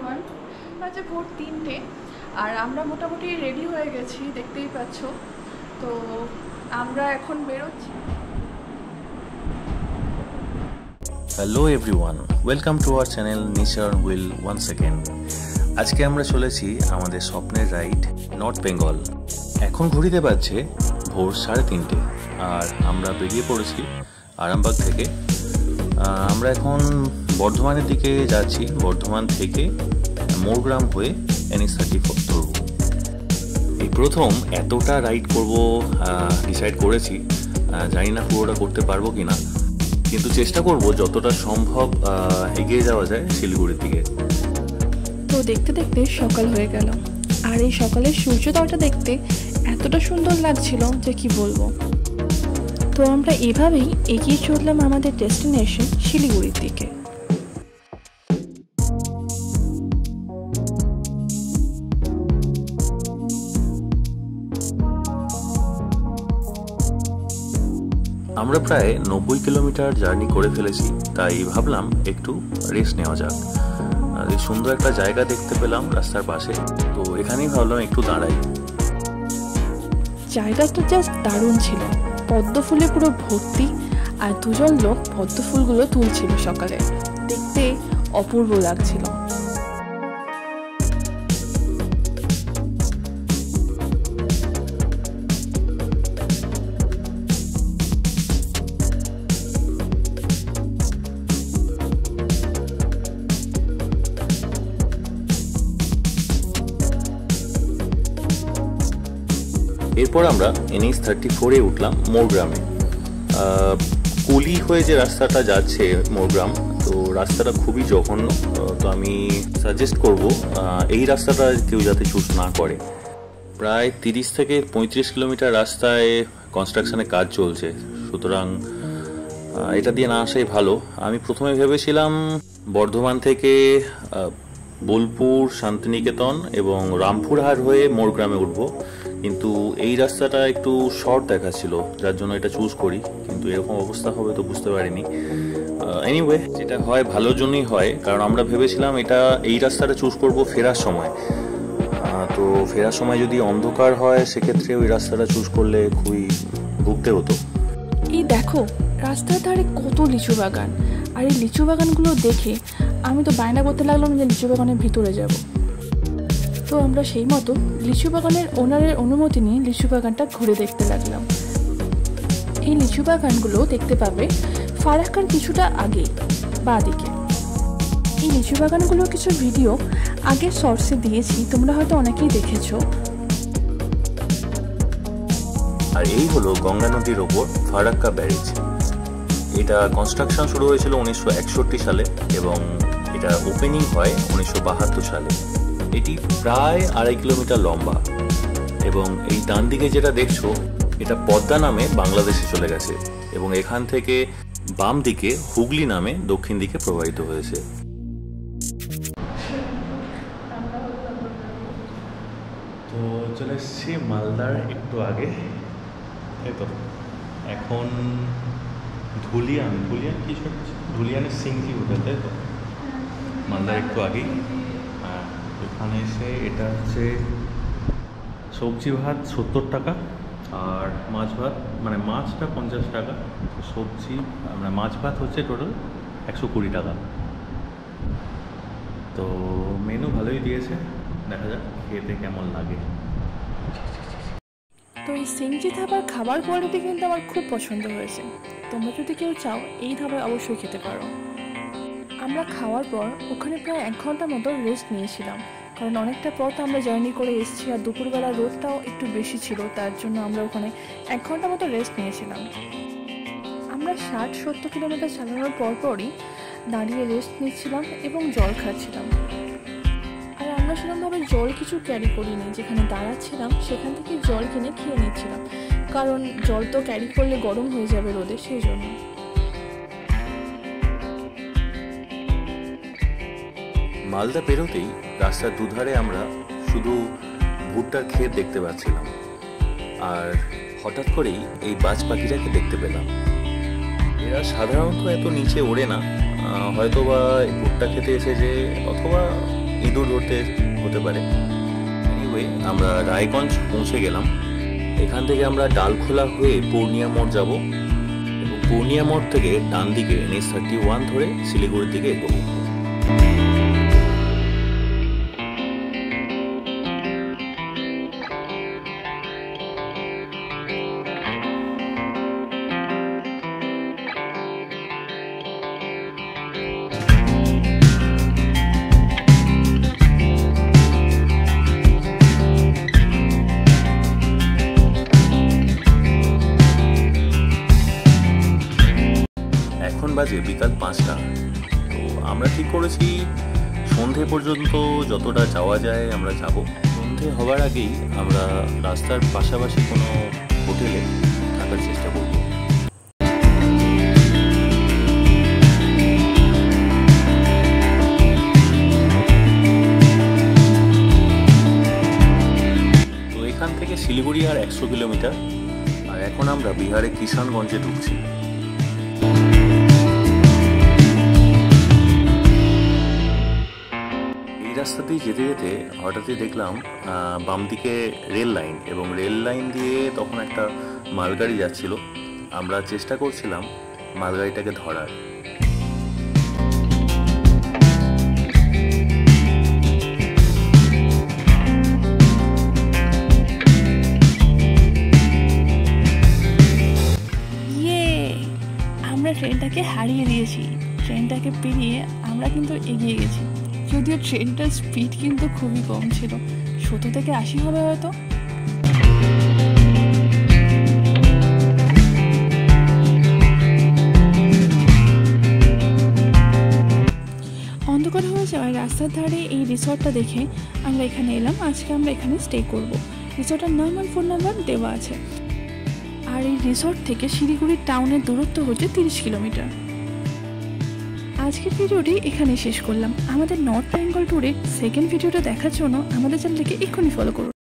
Everyone, আজ ভোর 3টে আর আমরা মোটামুটি রেডি হয়ে গেছি, দেখতেই পাচ্ছ। তো আমরা এখন বেরোচ্ছি। Hello everyone, welcome to our channel nature will once again. আজকে আমরা চলেছি আমাদের স্বপ্নের রাইড নর্থ বেঙ্গল। এখন ঘড়িতে বাজছে ভোর 3:30 আর আমরা বেরিয়ে পড়েছি আরামবাগ থেকে। আমরা এখন বর্ধমানের দিকে যাচ্ছি। বর্ধমান থেকে মোরগ্রাম হয়ে NH-34 ধরব। এই প্রথম এতটা রাইড করব ডিসাইড করেছি। জানি না পুরোটা করতে পারবো কিনা, কিন্তু চেষ্টা করব যতটা সম্ভব এগিয়ে যাওয়া যায় শিলিগুড়ির দিকে। তো দেখতে দেখতে সকাল হয়ে গেল, আর এই সকালের সূর্যোদয়টা দেখতে এতটা সুন্দর লাগছিল যে কি বলবো। তো আমরা এভাবেই এগিয়ে চললাম আমাদের ডেস্টিনেশন শিলিগুড়ির দিকে। আমরা প্রায় 90 কিলোমিটার জার্নি করে ফেলেছি, তাই ভাবলাম একটু রেস্ট নেওয়া যাক। আর এই সুন্দর একটা জায়গা দেখতে পেলাম রাস্তার পাশে, তো এখানেই ভাবলাম একটু দাঁড়াই। জায়গাটা জাস্ট দারুণ ছিল, পদ্ম ফুলে পুরো ভর্তি, আর দুজন লোক পদ্ম ফুলগুলো তুলছিল সকালে, দেখতে অপূর্ব লাগছিল। এরপর আমরা NH-34-এ উঠলাম মোরগ্রামে। কুলি হয়ে যে রাস্তাটা যাচ্ছে মোরগ্রাম, তো রাস্তাটা খুবই জঘন্য। তো আমি সাজেস্ট করব এই রাস্তাটা কেউ যাতে চুজ না করে। প্রায় 30 থেকে 35 কিলোমিটার রাস্তায় কনস্ট্রাকশনের কাজ চলছে, সুতরাং এটা দিয়ে না আসাই ভালো। আমি প্রথমে ভেবেছিলাম বর্ধমান থেকে বোলপুর, শান্তিনিকেতন এবং রামপুরহাট হয়ে মোরগ্রামে উঠবো, কিন্তু এই রাস্তাটা একটু শর্ট দেখাচ্ছিল, যার জন্য এটা চুজ করি। কিন্তু এরকম অবস্থা হবে তো বুঝতে পারিনি। এনিওয়ে, যেটা হয় ভালোর জন্যই হয়, কারণ আমরা ভেবেছিলাম এই রাস্তাটা চুজ করব ফেরার সময়। তো ফেরার সময় যদি অন্ধকার হয়, সেক্ষেত্রে ওই রাস্তাটা চুজ করলে খুবই ভুগতে হতো। এই দেখো রাস্তার ধারে কত লিচু বাগান, আর এই লিচু বাগানগুলো দেখে আমি তো বায়না করতে লাগলাম যে লিচু বাগানের ভিতরে যাব। তো আমরা সেই মতো লিচু বাগানের ওনারের অনুমতি নিয়ে লিচু বাগানটা ঘুরে দেখতে লাগলাম। এই লিচু বাগানগুলো দেখতে পাবে ফারাক্কার কিছুটা আগে বাঁ দিকে। এই লিচু বাগানগুলোর কিছু ভিডিও আগে শর্টসে দিয়েছি, তোমরা হয়তো অনেকেই দেখেছো। আর এই হলো গঙ্গা নদীর ওপর ফারাক্কা ব্যারেজ। এটা কনস্ট্রাকশন শুরু হয়েছিল 1961 সালে এবং এটা ওপেনিং হয় 1972 সালে। এটি প্রায় 2.5 কিলোমিটার লম্বা এবং এই ডান দিকে যেটা দেখছো, এটা পদ্মা নামে বাংলাদেশে চলে গেছে এবং এখান থেকে বাম দিকে হুগলি নামে দক্ষিণ দিকে প্রবাহিত হয়েছে। তো চলে এসেছি মালদার একটু আগে, তাই তো। এখন ধুলিয়ানের সিংজি হোটেল, তাই তো, মালদার একটু আগেই। এখানে এসে এটা হচ্ছে সবজি ভাত 70 টাকা আর মাছ ভাত, মানে মাছটা 50 টাকা, সবজি মানে মাছ ভাত হচ্ছে টোটাল 120 টাকা। তো মেনু ভালোই দিয়েছে, দেখা যাক খেতে কেমন লাগে। তো এই সিংজি ধাবার খাবার কোয়ালিটি কিন্তু আমার খুব পছন্দ হয়েছে। তোমরা যদি কেউ চাও এই ধাবায় অবশ্যই খেতে পারো। আমরা খাওয়ার পর ওখানে প্রায় 1 ঘন্টা মতো রেস্ট নিয়েছিলাম, কারণ অনেকটা পথ আমরা জার্নি করে এসেছি আর দুপুরবেলা রোদটাও একটু বেশি ছিল, তার জন্য আমরা ওখানে 1 ঘন্টা মতো রেস্ট নিয়েছিলাম। আমরা 60-70 কিলোমিটার চালানোর পরপরই দাঁড়িয়ে রেস্ট নিচ্ছিলাম এবং জল খাচ্ছিলাম। আর আমরা সেরকমভাবে জল কিছু ক্যারি করিনি, যেখানে দাঁড়াচ্ছিলাম সেখান থেকে জল কিনে খেয়ে নিচ্ছিলাম, কারণ জল তো ক্যারি করলে গরম হয়ে যাবে রোদে, সেই জন্য। মালদা পেরোতেই রাস্তার দুধারে আমরা শুধু ভুট্টার ক্ষেত দেখতে পাচ্ছিলাম, আর হঠাৎ করেই এই বাজ পাখিটাকে দেখতে পেলাম। এরা সাধারণত এত নিচে ওড়ে না, হয়তো বা ভুট্টা খেতে এসেছে অথবা ইঁদুর ধরতে হতে পারে। এনিওয়ে আমরা রায়গঞ্জ পৌঁছে গেলাম। এখান থেকে আমরা ডালখোলা হয়ে পূর্ণিয়া মোড় যাব এবং পূর্ণিয়া মোড় থেকে ডান দিকে NH31 ধরে শিলিগুড়ির দিকে এগোবো। বাজে বিকাল 5টা। তো আমরা ঠিক করেছি সন্ধে পর্যন্ত যতটা যাওয়া যায় আমরা যাব। সন্ধে হওয়ার আগেই আমরা রাস্তার পাশাপাশি কোনো হোটেলে থাকার চেষ্টা করব। তো এখান থেকে শিলিগুড়ি আর 100 কিলোমিটার। আর এখন আমরা বিহারে কিষানগঞ্জে ঢুকছি। রাস্তা দিয়ে যেতে যেতে হঠাৎই দেখলাম বাম দিকে রেল লাইন, এবং রেল লাইন দিয়ে তখন একটা মালগাড়ি যাচ্ছিল। আমরা চেষ্টা করছিলাম মালগাড়িটাকে ধরার। আমরা ট্রেনটাকে হারিয়ে দিয়েছি। ট্রেনটাকে পেরিয়ে আমরা কিন্তু এগিয়ে গেছি। যদিও ট্রেনটার স্পিড কিন্তু খুবই কম ছিল, 70 থেকে 80 হবে হয়তো। অন্ধকার হয়ে যাওয়ার রাস্তার ধারে এই রিসর্টটা দেখে আমরা এখানে এলাম। আজকে আমরা এখানে স্টে করব। রিসর্টের নাম আর ফোন নাম্বার দেওয়া আছে। আর এই রিসর্ট থেকে শিলিগুড়ি টাউনের দূরত্ব হচ্ছে 30 কিলোমিটার। আজকের ভিডিওটি এখানে শেষ করলাম। আমাদের নর্থ বেঙ্গল ট্যুরের সেকেন্ড ভিডিওটা দেখার জন্য আমাদের চ্যানেলটিকে এক্ষুনি ফলো করুন।